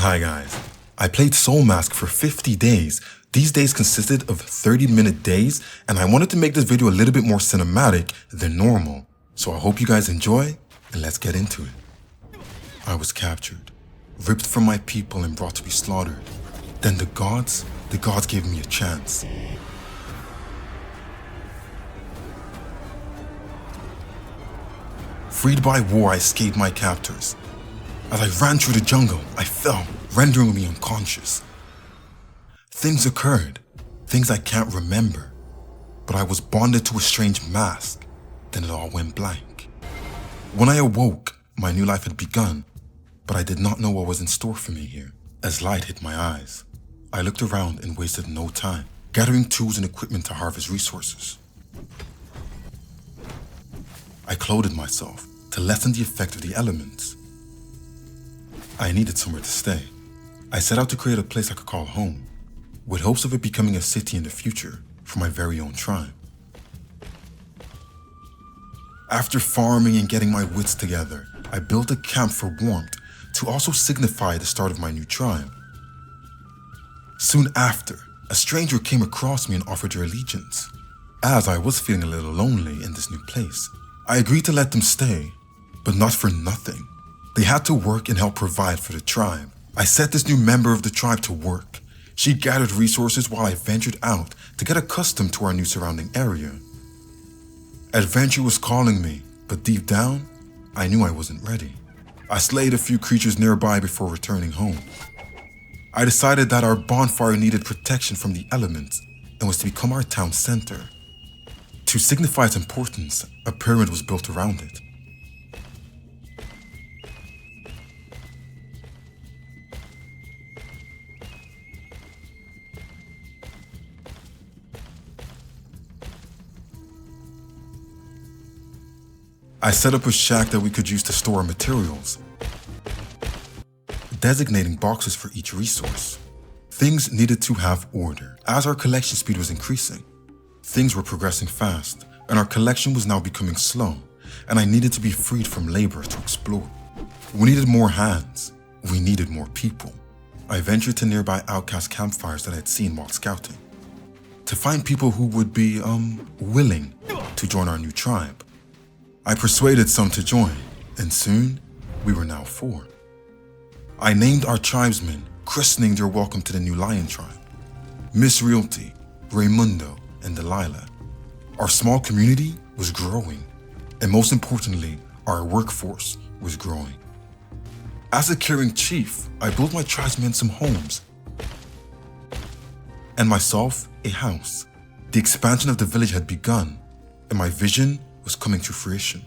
Hi guys, I played SoulMask for 50 days. These days consisted of 30-minute days, and I wanted to make this video a little bit more cinematic than normal. So I hope you guys enjoy, and let's get into it. I was captured, ripped from my people and brought to be slaughtered. Then the gods gave me a chance. Freed by war, I escaped my captors. As I ran through the jungle, I fell, rendering me unconscious. Things occurred, things I can't remember, but I was bonded to a strange mask. Then it all went blank. When I awoke, my new life had begun, but I did not know what was in store for me here. As light hit my eyes, I looked around and wasted no time, gathering tools and equipment to harvest resources. I clothed myself to lessen the effect of the elements. I needed somewhere to stay. I set out to create a place I could call home, with hopes of it becoming a city in the future for my very own tribe. After farming and getting my wits together, I built a camp for warmth to also signify the start of my new tribe. Soon after, a stranger came across me and offered their allegiance. As I was feeling a little lonely in this new place, I agreed to let them stay, but not for nothing. They had to work and help provide for the tribe. I set this new member of the tribe to work. She gathered resources while I ventured out to get accustomed to our new surrounding area. Adventure was calling me, but deep down, I knew I wasn't ready. I slayed a few creatures nearby before returning home. I decided that our bonfire needed protection from the elements and was to become our town center. To signify its importance, a pyramid was built around it. I set up a shack that we could use to store our materials, designating boxes for each resource. Things needed to have order. As our collection speed was increasing, things were progressing fast, and our collection was now becoming slow, and I needed to be freed from labor to explore. We needed more hands. We needed more people. I ventured to nearby outcast campfires that I had seen while scouting, to find people who would be, willing to join our new tribe. I persuaded some to join, and soon, we were now 4. I named our tribesmen, christening their welcome to the new Lyon tribe: Miss Realty, Raymundo, and Delilah. Our small community was growing, and most importantly, our workforce was growing. As a caring chief, I built my tribesmen some homes, and myself a house. The expansion of the village had begun, and my vision was coming to fruition.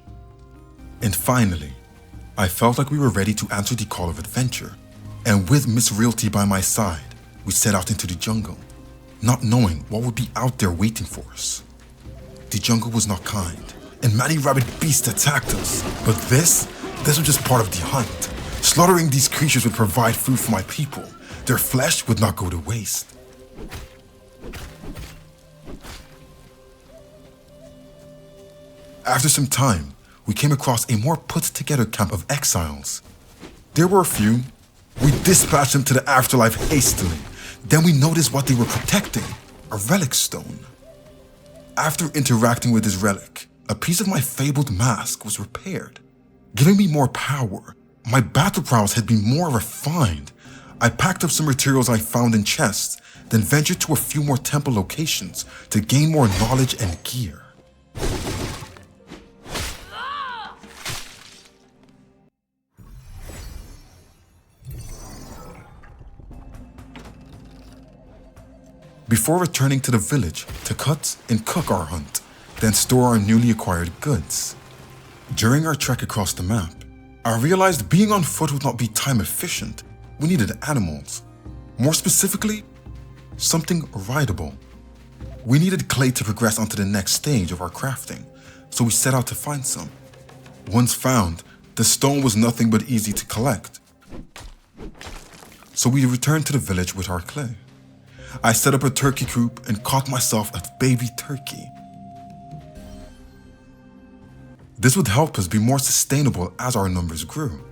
And finally, I felt like we were ready to answer the call of adventure. And with Miss Realty by my side, we set out into the jungle, not knowing what would be out there waiting for us. The jungle was not kind, and many rabid beasts attacked us. But this was just part of the hunt. Slaughtering these creatures would provide food for my people. Their flesh would not go to waste. After some time, we came across a more put-together camp of exiles. There were a few. We dispatched them to the afterlife hastily. Then we noticed what they were protecting: a relic stone. After interacting with this relic, a piece of my fabled mask was repaired, giving me more power. My battle prowess had been more refined. I packed up some materials I found in chests, then ventured to a few more temple locations to gain more knowledge and gear. Before returning to the village to cut and cook our hunt, then store our newly acquired goods. During our trek across the map, I realized being on foot would not be time efficient. We needed animals. More specifically, something rideable. We needed clay to progress onto the next stage of our crafting, so we set out to find some. Once found, the stone was nothing but easy to collect. So we returned to the village with our clay. I set up a turkey coop and caught myself a baby turkey. This would help us be more sustainable as our numbers grew.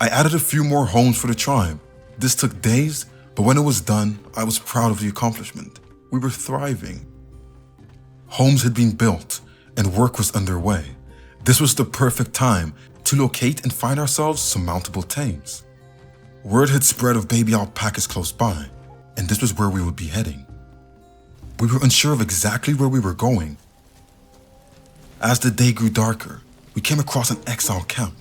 I added a few more homes for the tribe, This took days, but when it was done, I was proud of the accomplishment. We were thriving. Homes had been built and work was underway. This was the perfect time to locate and find ourselves some mountable tames. Word had spread of baby alpacas close by, and this was where we would be heading. We were unsure of exactly where we were going. As the day grew darker, we came across an exile camp.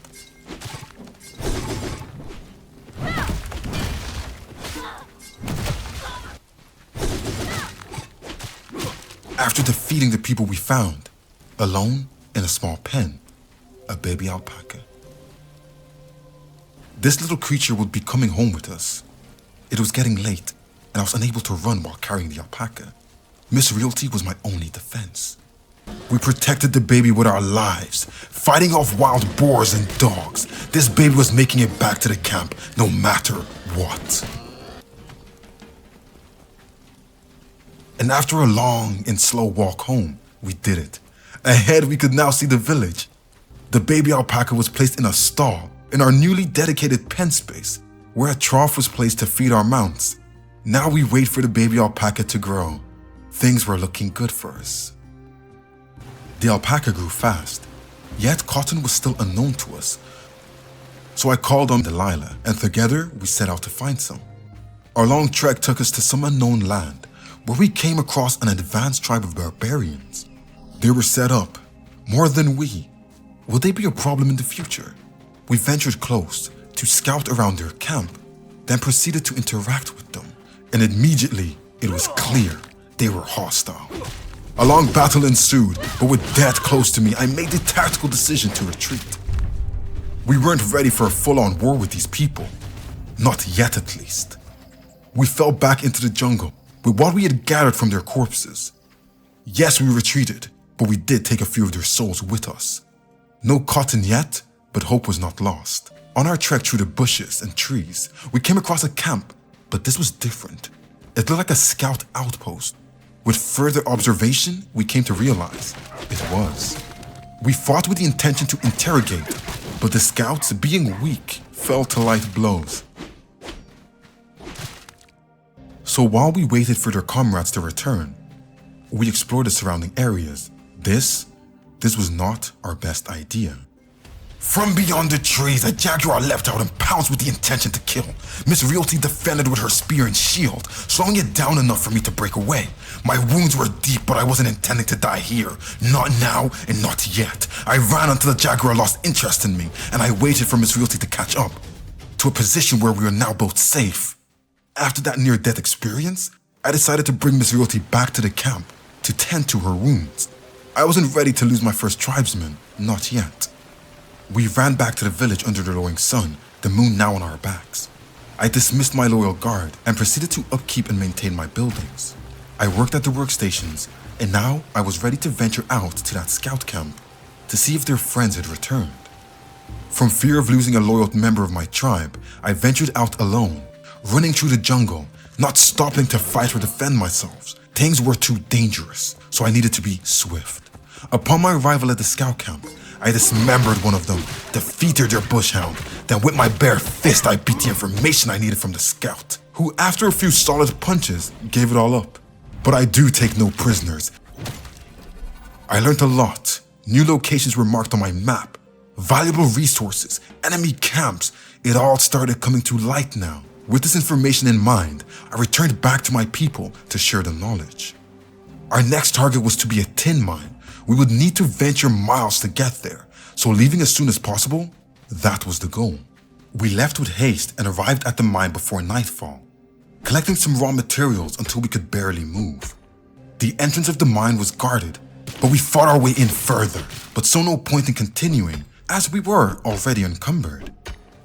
After defeating the people we found, alone in a small pen, a baby alpaca. This little creature would be coming home with us. It was getting late, and I was unable to run while carrying the alpaca. Miss Realty was my only defense. We protected the baby with our lives, fighting off wild boars and dogs. This baby was making it back to the camp, no matter what. And after a long and slow walk home, we did it. Ahead, we could now see the village. The baby alpaca was placed in a stall in our newly dedicated pen space, where a trough was placed to feed our mounts. Now we wait for the baby alpaca to grow. Things were looking good for us. The alpaca grew fast, yet cotton was still unknown to us. So I called on Delilah, and together we set out to find some. Our long trek took us to some unknown land, where we came across an advanced tribe of barbarians. They were set up, more than we. Would they be a problem in the future? We ventured close to scout around their camp, then proceeded to interact with them, and immediately it was clear they were hostile. A long battle ensued, but with death close to me, I made the tactical decision to retreat. We weren't ready for a full-on war with these people. Not yet, at least. We fell back into the jungle with what we had gathered from their corpses. Yes, we retreated, but we did take a few of their souls with us. No cotton yet, but hope was not lost. On our trek through the bushes and trees, we came across a camp, but this was different. It looked like a scout outpost. With further observation, we came to realize it was. We fought with the intention to interrogate, but the scouts, being weak, fell to light blows. So while we waited for their comrades to return, we explored the surrounding areas. This was not our best idea. From beyond the trees, a jaguar leapt out and pounced with the intention to kill. Miss Realty defended with her spear and shield, slowing it down enough for me to break away. My wounds were deep, but I wasn't intending to die here. Not now and not yet. I ran until the jaguar lost interest in me, and I waited for Miss Realty to catch up, to a position where we are now both safe. After that near-death experience, I decided to bring Miss Realty back to the camp to tend to her wounds. I wasn't ready to lose my first tribesman, not yet. We ran back to the village under the lowering sun, the moon now on our backs. I dismissed my loyal guard and proceeded to upkeep and maintain my buildings. I worked at the workstations, and now I was ready to venture out to that scout camp to see if their friends had returned. From fear of losing a loyal member of my tribe, I ventured out alone, running through the jungle, not stopping to fight or defend myself. Things were too dangerous, so I needed to be swift. Upon my arrival at the scout camp, I dismembered one of them, defeated their bushhound, then with my bare fist I beat the information I needed from the scout, who after a few solid punches gave it all up. But I do take no prisoners. I learned a lot. New locations were marked on my map, valuable resources, enemy camps. It all started coming to light now. With this information in mind, I returned back to my people to share the knowledge. Our next target was to be a tin mine. We would need to venture miles to get there, so leaving as soon as possible, that was the goal. We left with haste and arrived at the mine before nightfall, collecting some raw materials until we could barely move. The entrance of the mine was guarded, but we fought our way in further, but saw no point in continuing, as we were already encumbered.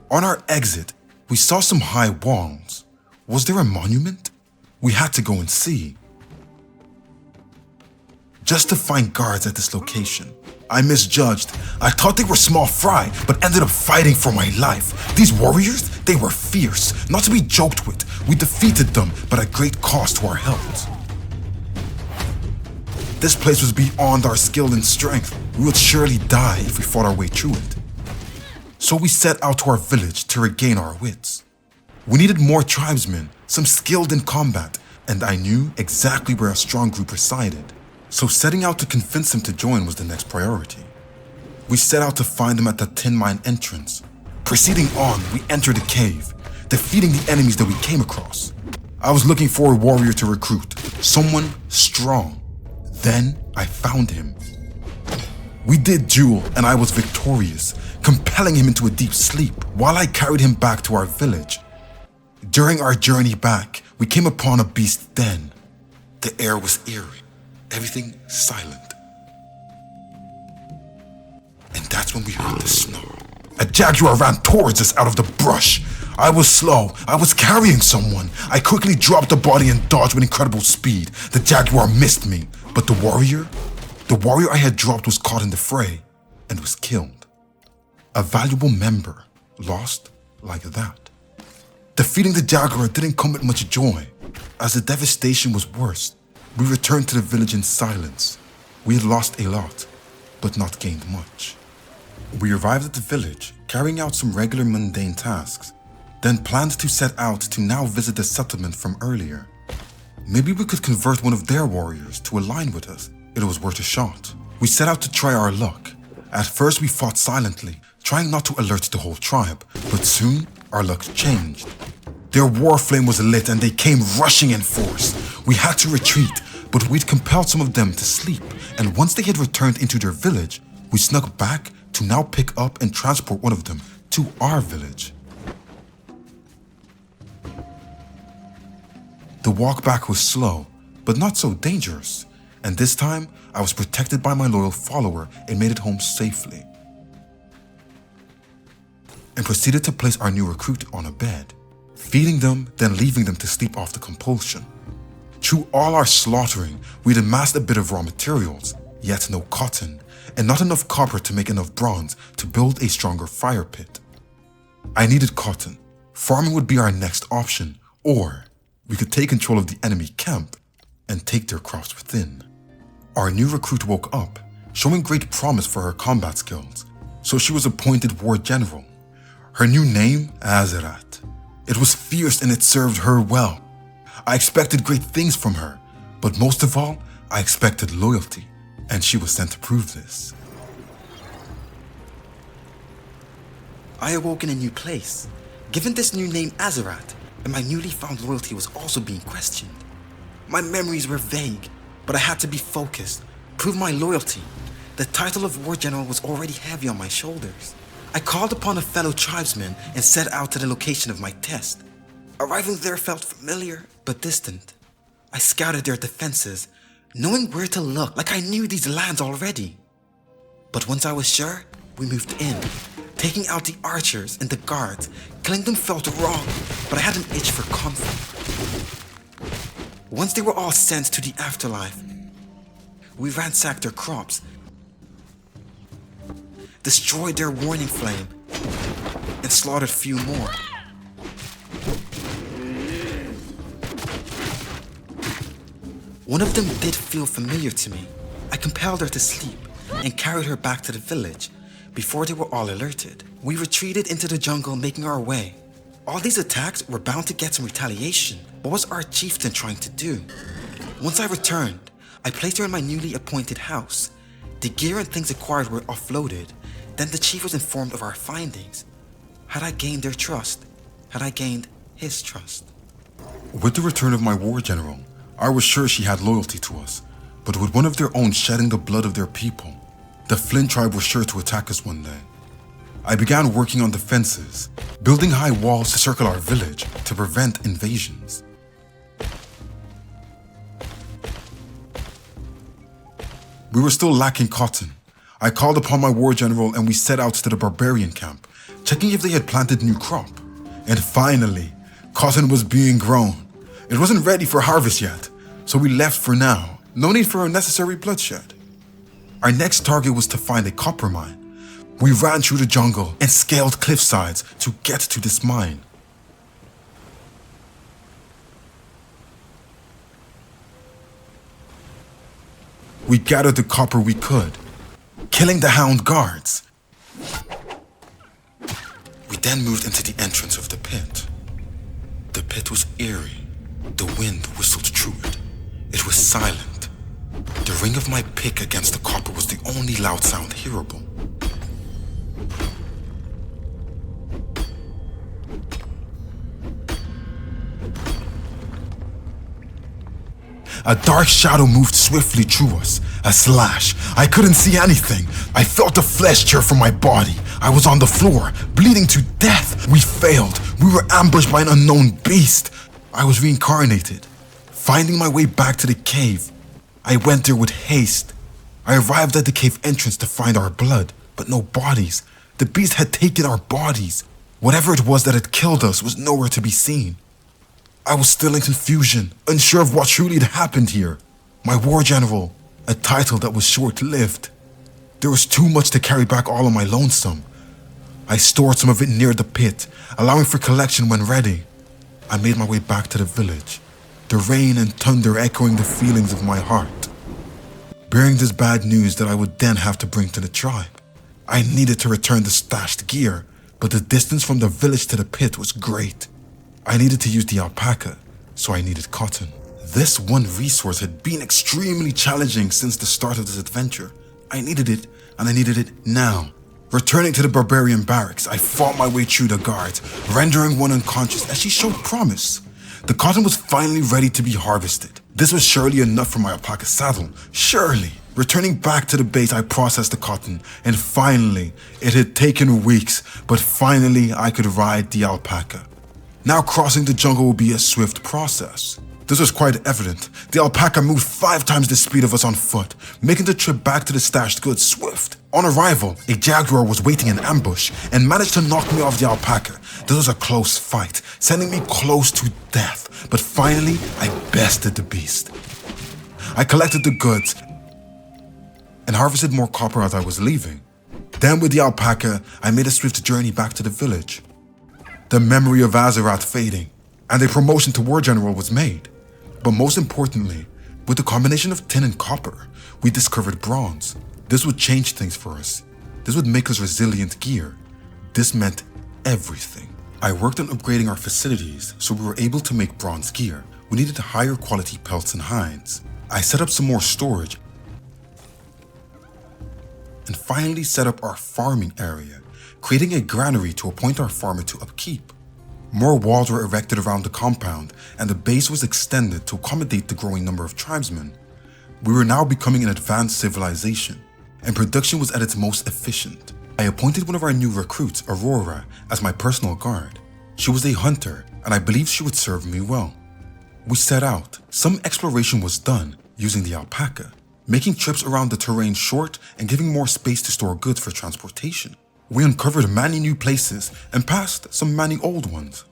On our exit, we saw some high walls. Was there a monument? We had to go and see. Just to find guards at this location. I misjudged. I thought they were small fry, but ended up fighting for my life. These warriors, they were fierce, not to be joked with. We defeated them, but at great cost to our health. This place was beyond our skill and strength. We would surely die if we fought our way through it. So we set out to our village to regain our wits. We needed more tribesmen, some skilled in combat, and I knew exactly where a strong group resided. So setting out to convince them to join was the next priority. We set out to find them at the tin mine entrance. Proceeding on, we entered a cave, defeating the enemies that we came across. I was looking for a warrior to recruit, someone strong. Then I found him. We did duel and I was victorious, compelling him into a deep sleep while I carried him back to our village. During our journey back, we came upon a beast den. The air was eerie, everything silent. And that's when we heard the snarl. A jaguar ran towards us out of the brush. I was slow. I was carrying someone. I quickly dropped the body and dodged with incredible speed. The jaguar missed me, but the warrior I had dropped was caught in the fray and was killed. A valuable member lost like that. Defeating the jaguar didn't come with much joy. As the devastation was worse, we returned to the village in silence. We had lost a lot, but not gained much. We arrived at the village, carrying out some regular mundane tasks, then planned to set out to now visit the settlement from earlier. Maybe we could convert one of their warriors to align with us. It was worth a shot. We set out to try our luck. At first we fought silently, trying not to alert the whole tribe, but soon our luck changed. Their war flame was lit and they came rushing in force. We had to retreat, but we'd compelled some of them to sleep, and once they had returned into their village, we snuck back to now pick up and transport one of them to our village. The walk back was slow, but not so dangerous, and this time I was protected by my loyal follower and made it home safely. And proceeded to place our new recruit on a bed, feeding them, then leaving them to sleep off the compulsion. Through all our slaughtering, we'd amassed a bit of raw materials, yet no cotton, and not enough copper to make enough bronze to build a stronger fire pit. I needed cotton. Farming would be our next option, or we could take control of the enemy camp and take their crops within. Our new recruit woke up, showing great promise for her combat skills, so she was appointed war general. Her new name, Azerat. It was fierce and it served her well. I expected great things from her, but most of all, I expected loyalty, and she was sent to prove this. I awoke in a new place, given this new name Azerat, and my newly found loyalty was also being questioned. My memories were vague, but I had to be focused, prove my loyalty. The title of War General was already heavy on my shoulders. I called upon a fellow tribesman and set out to the location of my test. Arriving there felt familiar, but distant. I scouted their defenses, knowing where to look like I knew these lands already. But once I was sure, we moved in, taking out the archers and the guards. Killing them felt wrong, but I had an itch for conflict. Once they were all sent to the afterlife, we ransacked their crops, destroyed their warning flame, and slaughtered few more. One of them did feel familiar to me. I compelled her to sleep and carried her back to the village before they were all alerted. We retreated into the jungle, making our way. All these attacks were bound to get some retaliation. What was our chieftain trying to do? Once I returned, I placed her in my newly appointed house. The gear and things acquired were offloaded. Then the chief was informed of our findings. Had I gained their trust? Had I gained his trust? With the return of my war general, I was sure she had loyalty to us, but with one of their own shedding the blood of their people, the Flint tribe was sure to attack us one day. I began working on defenses, building high walls to circle our village to prevent invasions. We were still lacking cotton. I called upon my war general and we set out to the barbarian camp, checking if they had planted new crop. And finally, cotton was being grown. It wasn't ready for harvest yet, so we left for now. No need for unnecessary bloodshed. Our next target was to find a copper mine. We ran through the jungle and scaled cliff sides to get to this mine. We gathered the copper we could, killing the hound guards. We then moved into the entrance of the pit. pit was eerie. The wind whistled through it. It was silent. The ring of my pick against the copper was the only loud sound hearable. A dark shadow moved swiftly through us. A slash. I couldn't see anything. I felt the flesh tear from my body. I was on the floor, bleeding to death. We failed. We were ambushed by an unknown beast. I was reincarnated. Finding my way back to the cave, I went there with haste. I arrived at the cave entrance to find our blood, but no bodies. The beast had taken our bodies. Whatever it was that had killed us was nowhere to be seen. I was still in confusion, unsure of what truly had happened here. My war general, a title that was short-lived. There was too much to carry back all on my lonesome. I stored some of it near the pit, allowing for collection when ready. I made my way back to the village, the rain and thunder echoing the feelings of my heart. Bearing this bad news that I would then have to bring to the tribe. I needed to return the stashed gear, but the distance from the village to the pit was great. I needed to use the alpaca, so I needed cotton. This one resource had been extremely challenging since the start of this adventure. I needed it, and I needed it now. Returning to the barbarian barracks, I fought my way through the guards, rendering one unconscious as she showed promise. The cotton was finally ready to be harvested. This was surely enough for my alpaca saddle. Surely. Returning back to the base, I processed the cotton, and finally, it had taken weeks, but finally I could ride the alpaca. Now crossing the jungle would be a swift process. This was quite evident. The alpaca moved 5 times the speed of us on foot, making the trip back to the stashed goods swift. On arrival, a jaguar was waiting in ambush and managed to knock me off the alpaca. This was a close fight, sending me close to death, but finally I bested the beast. I collected the goods and harvested more copper as I was leaving. Then with the alpaca, I made a swift journey back to the village. The memory of Azeroth fading, and a promotion to War General was made. But most importantly, with the combination of tin and copper, we discovered bronze. This would change things for us. This would make us resilient gear. This meant everything. I worked on upgrading our facilities so we were able to make bronze gear. We needed higher quality pelts and hides. I set up some more storage and finally set up our farming area, creating a granary to appoint our farmer to upkeep. More walls were erected around the compound, and the base was extended to accommodate the growing number of tribesmen. We were now becoming an advanced civilization, and production was at its most efficient. I appointed one of our new recruits, Aurora, as my personal guard. She was a hunter, and I believed she would serve me well. We set out. Some exploration was done using the alpaca, making trips around the terrain short and giving more space to store goods for transportation. We uncovered many new places and passed some many old ones.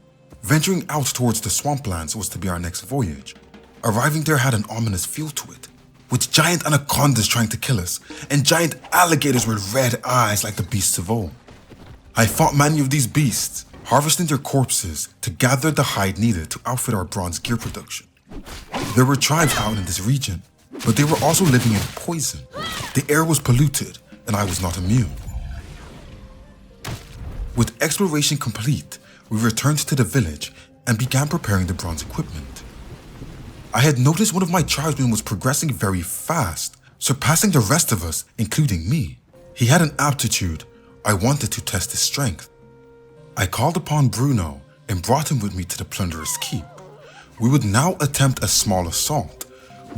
Venturing out towards the swamplands was to be our next voyage. Arriving there had an ominous feel to it, with giant anacondas trying to kill us, and giant alligators with red eyes like the beasts of old. I fought many of these beasts, harvesting their corpses to gather the hide needed to outfit our bronze gear production. There were tribes out in this region, but they were also living in poison. The air was polluted, and I was not immune. With exploration complete, we returned to the village and began preparing the bronze equipment. I had noticed one of my tribesmen was progressing very fast, surpassing the rest of us, including me. He had an aptitude. I wanted to test his strength. I called upon Bruno and brought him with me to the plunderer's keep. We would now attempt a small assault.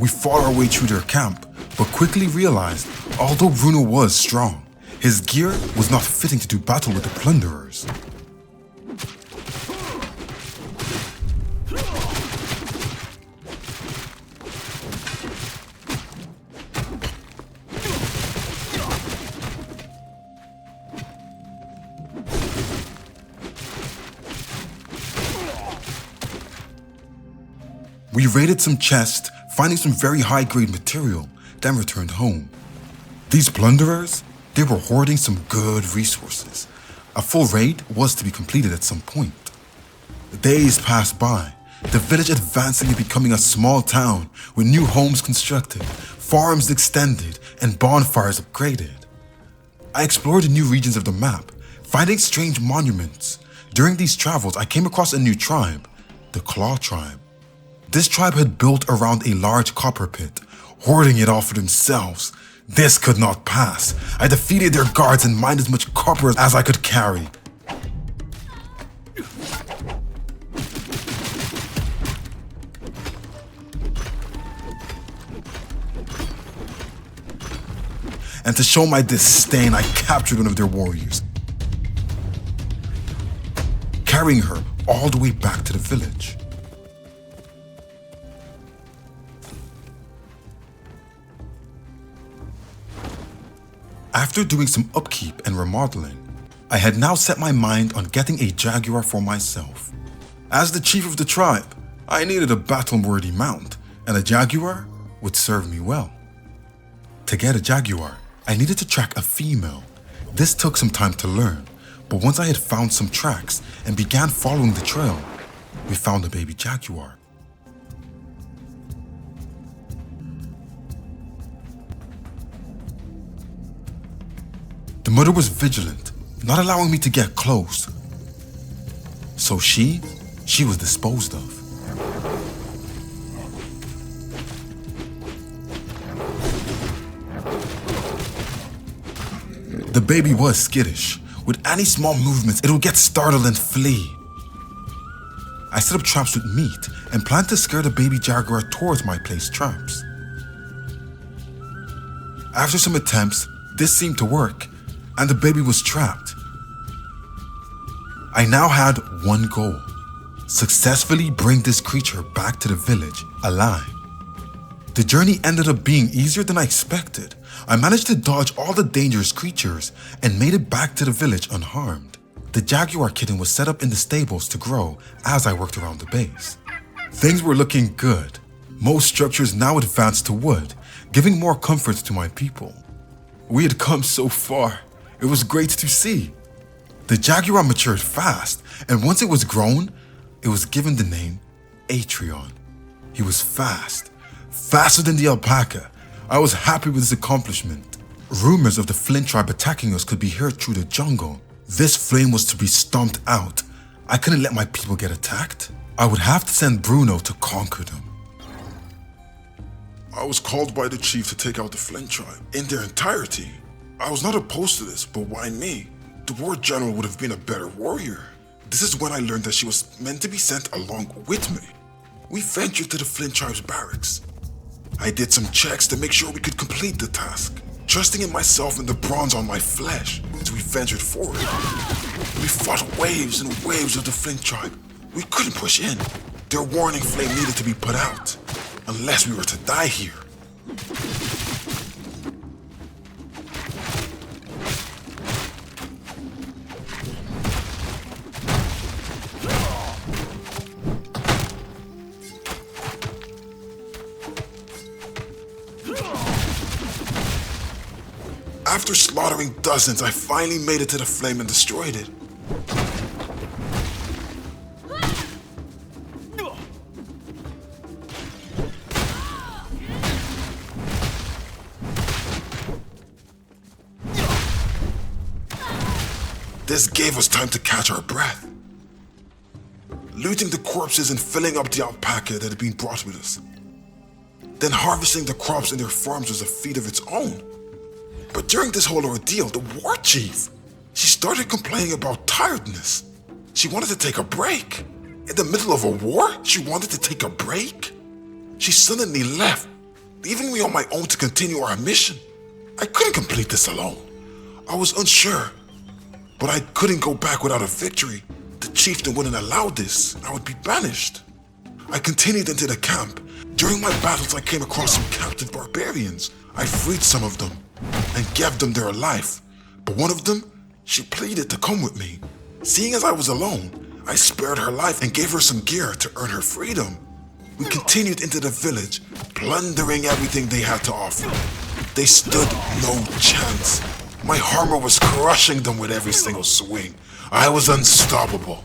We fought our way through their camp, but quickly realized, although Bruno was strong, his gear was not fitting to do battle with the plunderers. We raided some chests, finding some very high-grade material, then returned home. These plunderers, they were hoarding some good resources. A full raid was to be completed at some point. Days passed by, the village advancing and becoming a small town with new homes constructed, farms extended, and bonfires upgraded. I explored the new regions of the map, finding strange monuments. During these travels, I came across a new tribe. The Claw tribe. This tribe had built around a large copper pit, hoarding it all for themselves. This could not pass. I defeated their guards and mined as much copper as I could carry. And to show my disdain, I captured one of their warriors, carrying her all the way back to the village. After doing some upkeep and remodeling, I had now set my mind on getting a jaguar for myself. As the chief of the tribe, I needed a battle-worthy mount, and a jaguar would serve me well. To get a jaguar, I needed to track a female. This took some time to learn, but once I had found some tracks and began following the trail, we found a baby jaguar. The mother was vigilant, not allowing me to get close. So she was disposed of. The baby was skittish. With any small movements, it would get startled and flee. I set up traps with meat and planned to scare the baby jaguar towards my placed traps. After some attempts, this seemed to work, and the baby was trapped. I now had one goal: successfully bring this creature back to the village alive. The journey ended up being easier than I expected. I managed to dodge all the dangerous creatures and made it back to the village unharmed. The jaguar kitten was set up in the stables to grow as I worked around the base. Things were looking good. Most structures now advanced to wood, giving more comfort to my people. We had come so far. It was great to see. The jaguar matured fast, and once it was grown, it was given the name Atreon. He was fast, faster than the alpaca. I was happy with this accomplishment. Rumors of the Flint tribe attacking us could be heard through the jungle. This flame was to be stomped out. I couldn't let my people get attacked. I would have to send Bruno to conquer them. I was called by the chief to take out the Flint tribe in their entirety. I was not opposed to this, but why me? The war general would have been a better warrior. This is when I learned that she was meant to be sent along with me. We ventured to the Flint tribe's barracks. I did some checks to make sure we could complete the task, trusting in myself and the bronze on my flesh as we ventured forward. We fought waves and waves of the Flint tribe. We couldn't push in. Their warning flame needed to be put out, unless we were to die here. After slaughtering dozens, I finally made it to the flame and destroyed it. This gave us time to catch our breath, looting the corpses and filling up the alpaca that had been brought with us. Then harvesting the crops in their farms was a feat of its own. But during this whole ordeal, the war chief, she started complaining about tiredness. She wanted to take a break. In the middle of a war, she wanted to take a break. She suddenly left, leaving me on my own to continue our mission. I couldn't complete this alone. I was unsure, but I couldn't go back without a victory. The chieftain wouldn't allow this. I would be banished. I continued into the camp. During my battles, I came across some captive barbarians. I freed some of them and gave them their life. But one of them, she pleaded to come with me. Seeing as I was alone, I spared her life and gave her some gear to earn her freedom. We continued into the village, plundering everything they had to offer. They stood no chance. My armor was crushing them with every single swing. I was unstoppable.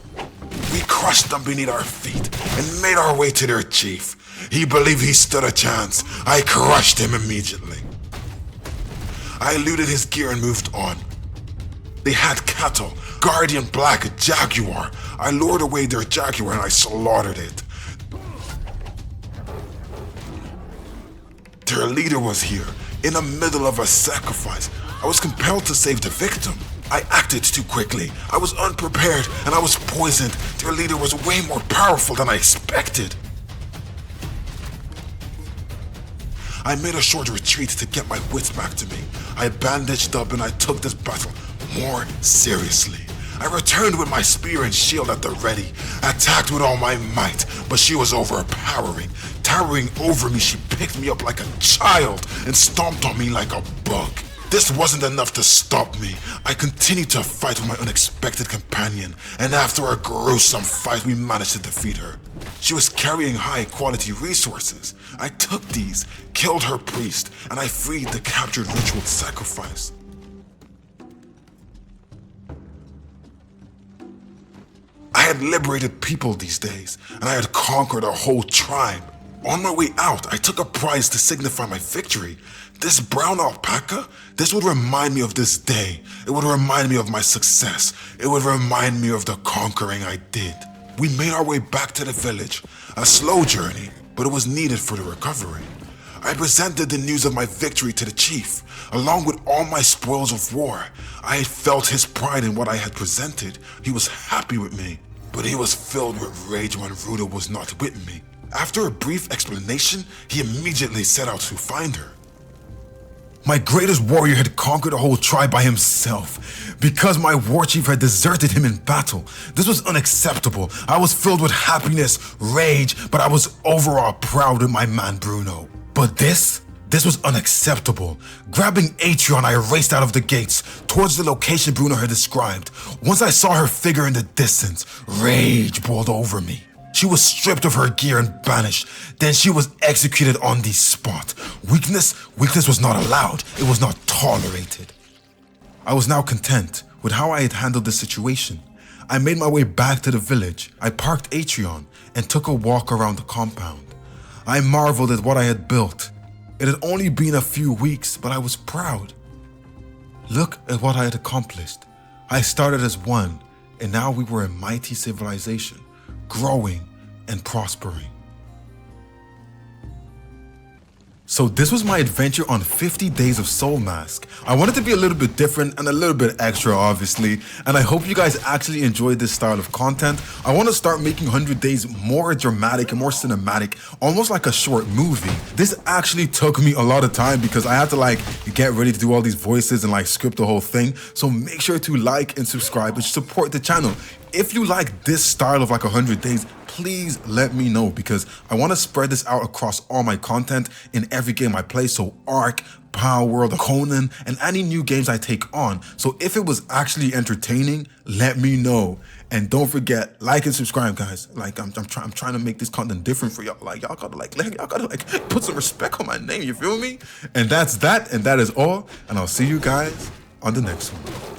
We crushed them beneath our feet and made our way to their chief. He believed he stood a chance. I crushed him immediately. I looted his gear and moved on. They had cattle, guardian black, a jaguar. I lured away their jaguar and I slaughtered it. Their leader was here, in the middle of a sacrifice. I was compelled to save the victim. I acted too quickly. I was unprepared and I was poisoned. Their leader was way more powerful than I expected. I made a short retreat to get my wits back to me. I bandaged up and I took this battle more seriously. I returned with my spear and shield at the ready, attacked with all my might, but she was overpowering. Towering over me, she picked me up like a child and stomped on me like a bug. This wasn't enough to stop me. I continued to fight with my unexpected companion, and after a gruesome fight, we managed to defeat her. She was carrying high-quality resources. I took these, killed her priest, and I freed the captured ritual sacrifice. I had liberated people these days, and I had conquered a whole tribe. On my way out, I took a prize to signify my victory. This brown alpaca, this would remind me of this day. It would remind me of my success. It would remind me of the conquering I did. We made our way back to the village. A slow journey, but it was needed for the recovery. I presented the news of my victory to the chief, along with all my spoils of war. I had felt his pride in what I had presented. He was happy with me, but he was filled with rage when Ruda was not with me. After a brief explanation, he immediately set out to find her. My greatest warrior had conquered a whole tribe by himself because my war chief had deserted him in battle. This was unacceptable. I was filled with happiness, rage, but I was overall proud of my man Bruno. But this was unacceptable. Grabbing Atrion, I raced out of the gates towards the location Bruno had described. Once I saw her figure in the distance, rage boiled over me. She was stripped of her gear and banished. Then she was executed on the spot. Weakness was not allowed. It was not tolerated. I was now content with how I had handled the situation. I made my way back to the village. I parked Atrion and took a walk around the compound. I marveled at what I had built. It had only been a few weeks, but I was proud. Look at what I had accomplished. I started as one, and now we were a mighty civilization, growing and prospering. So this was my adventure on 50 days of SoulMask. I wanted to be a little bit different and a little bit extra, obviously, and I hope you guys actually enjoyed this style of content. I want to start making 100 days more dramatic and more cinematic, almost like a short movie. This actually took me a lot of time because I had to get ready to do all these voices and script the whole thing. So make sure to like and subscribe and support the channel. If you like this style of 100 days, please let me know because I want to spread this out across all my content in every game I play. So Ark, Power World, Conan, and any new games I take on. So if it was actually entertaining, let me know. And don't forget, like and subscribe, guys. I'm trying to make this content different for y'all. Y'all gotta put some respect on my name, you feel me? And that's that, and that is all. And I'll see you guys on the next one.